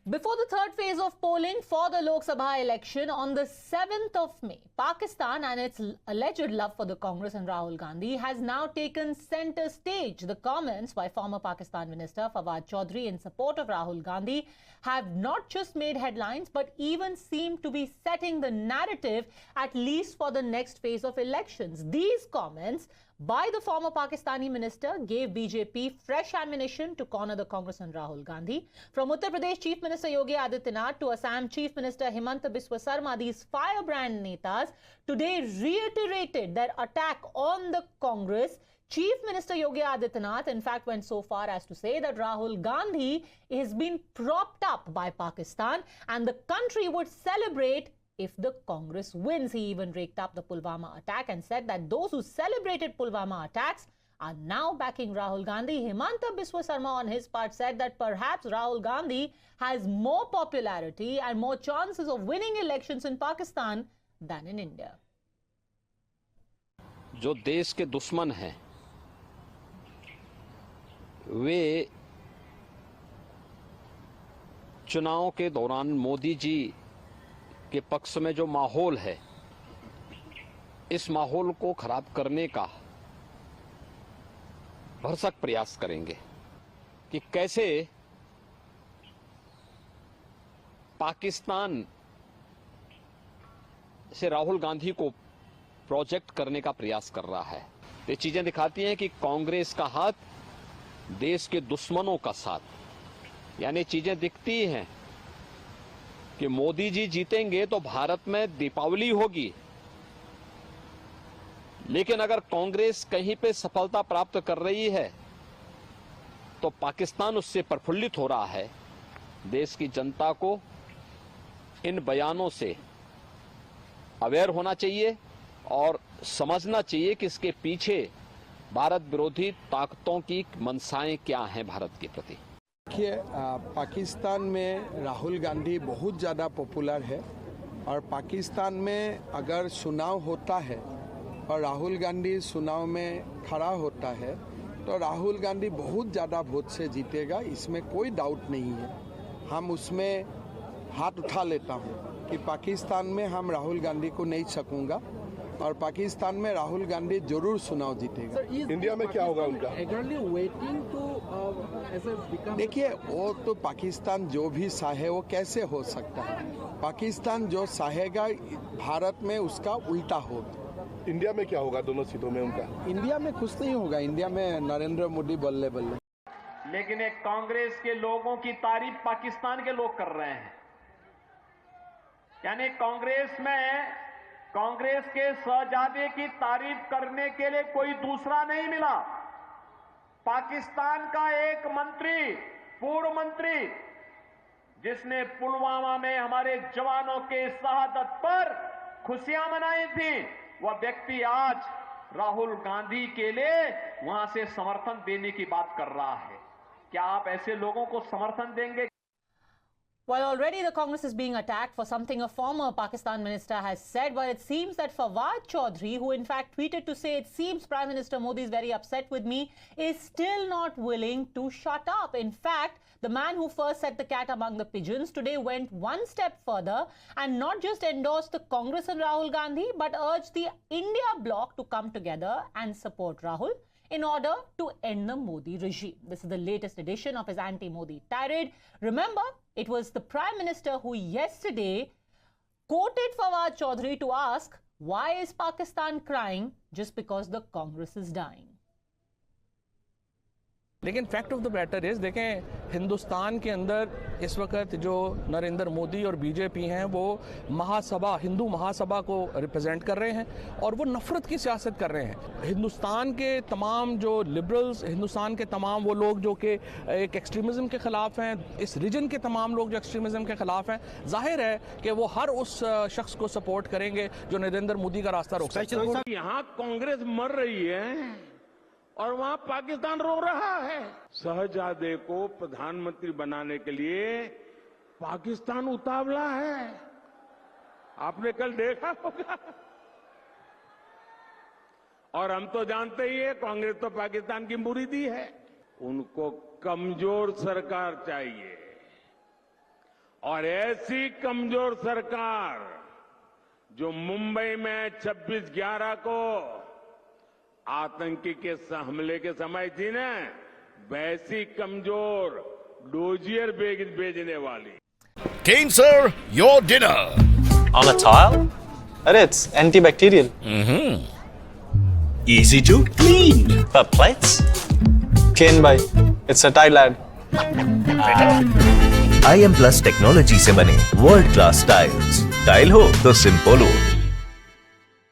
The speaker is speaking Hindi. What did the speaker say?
Before the third phase of polling for the Lok Sabha election on the 7th of May, Pakistan and its alleged love for the Congress and Rahul Gandhi has now taken center stage. The comments by former Pakistan Minister Fawad Chaudhry in support of Rahul Gandhi have not just made headlines but even seem to be setting the narrative, at least for the next phase of elections. These comments by the former Pakistani minister gave BJP fresh ammunition to corner the Congress and Rahul Gandhi. From Uttar Pradesh Chief Minister Yogi Adityanath to Assam Chief Minister Himanta Biswa Sarma, these firebrand netas today reiterated their attack on the Congress. Chief Minister Yogi Adityanath, in fact, went so far as to say that Rahul Gandhi has been propped up by Pakistan and the country would celebrate if the Congress wins. He even raked up the Pulwama attack and said that those who celebrated Pulwama attacks are now backing Rahul Gandhi. Himanta Biswa Sarma on his part said that perhaps Rahul Gandhi has more popularity and more chances of winning elections in Pakistan than in India. जो देश के दुश्मन हैं वे चुनाव के दौरान मोदी जी के पक्ष में जो माहौल है, इस माहौल को खराब करने का भरसक प्रयास करेंगे कि कैसे पाकिस्तान से राहुल गांधी को प्रोजेक्ट करने का प्रयास कर रहा है। ये चीजें दिखाती हैं कि कांग्रेस का हाथ देश के दुश्मनों का साथ, यानी चीजें दिखती हैं कि मोदी जी जीतेंगे तो भारत में दीपावली होगी, लेकिन अगर कांग्रेस कहीं पे सफलता प्राप्त कर रही है तो पाकिस्तान उससे प्रफुल्लित हो रहा है। देश की जनता को इन बयानों से अवेयर होना चाहिए और समझना चाहिए कि इसके पीछे भारत विरोधी ताकतों की मंशाएं क्या हैं भारत के प्रति। देखिए, पाकिस्तान में राहुल गांधी बहुत ज़्यादा पॉपुलर है और पाकिस्तान में अगर चुनाव होता है और राहुल गांधी चुनाव में खड़ा होता है तो राहुल गांधी बहुत ज़्यादा वोट से जीतेगा, इसमें कोई डाउट नहीं है। हम उसमें हाथ उठा लेता हूँ कि पाकिस्तान में हम राहुल गांधी को नहीं सकूँगा और पाकिस्तान में राहुल गांधी जरूर चुनाव जीतेगा। इंडिया में क्या होगा उनका? देखिए, वो तो पाकिस्तान जो भी चाहे वो कैसे हो सकता है। पाकिस्तान जो चाहेगा भारत में उसका उल्टा होगा। इंडिया में क्या होगा दोनों सीटों में उनका? इंडिया में कुछ नहीं होगा। इंडिया में नरेंद्र मोदी बल्ले बल्ले। लेकिन एक कांग्रेस के लोगों की तारीफ पाकिस्तान के लोग कर रहे हैं, यानी कांग्रेस के शहजादे की तारीफ करने के लिए कोई दूसरा नहीं मिला। पाकिस्तान का एक मंत्री, पूर्व मंत्री, जिसने पुलवामा में हमारे जवानों के शहादत पर खुशियां मनाई थी, वह व्यक्ति आज राहुल गांधी के लिए वहां से समर्थन देने की बात कर रहा है। क्या आप ऐसे लोगों को समर्थन देंगे? While already the Congress is being attacked for something a former Pakistan minister has said, but it seems that Fawad Chaudhry, who in fact tweeted to say, "It seems Prime Minister Modi is very upset with me," is still not willing to shut up. In fact, the man who first set the cat among the pigeons today went one step further and not just endorsed the Congress and Rahul Gandhi, but urged the India bloc to come together and support Rahul in order to end the Modi regime. This is the latest edition of his anti-Modi tirade. Remember, it was the Prime Minister who yesterday quoted Fawad Chaudhry to ask, why is Pakistan crying just because the Congress is dying? लेकिन fact of the matter is, देखें, हिंदुस्तान के अंदर इस वक्त जो नरेंद्र मोदी और बीजेपी हैं वो महासभा, हिंदू महासभा को रिप्रेजेंट कर रहे हैं और वो नफरत की सियासत कर रहे हैं। हिंदुस्तान के तमाम जो लिबरल्स, हिंदुस्तान के तमाम वो लोग जो कि एक एक्सट्रीमिज्म के खिलाफ हैं, इस रीजन के तमाम लोग जो एक्सट्रीमिज्म के खिलाफ हैं, जाहिर है कि वो हर उस शख्स को सपोर्ट करेंगे जो नरेंद्र मोदी का रास्ता रोक सकता है। यहाँ कांग्रेस मर रही है और वहां पाकिस्तान रो रहा है। शहजादे को प्रधानमंत्री बनाने के लिए पाकिस्तान उतावला है, आपने कल देखा होगा। और हम तो जानते ही है, कांग्रेस तो पाकिस्तान की मुरीदी है। उनको कमजोर सरकार चाहिए, और ऐसी कमजोर सरकार जो मुंबई में 26/11 को आतंकी के हमले के समय थी ना, वैसी कमजोर डोजियर भेजने वाली। Kane sir, your dinner. On a tile? Arey, it's antibacterial. Easy to clean. But plates? Kane bhai, it's a tile ad. IM Plus technology से बने वर्ल्ड क्लास टाइल्स। टाइल हो तो सिंपल हो।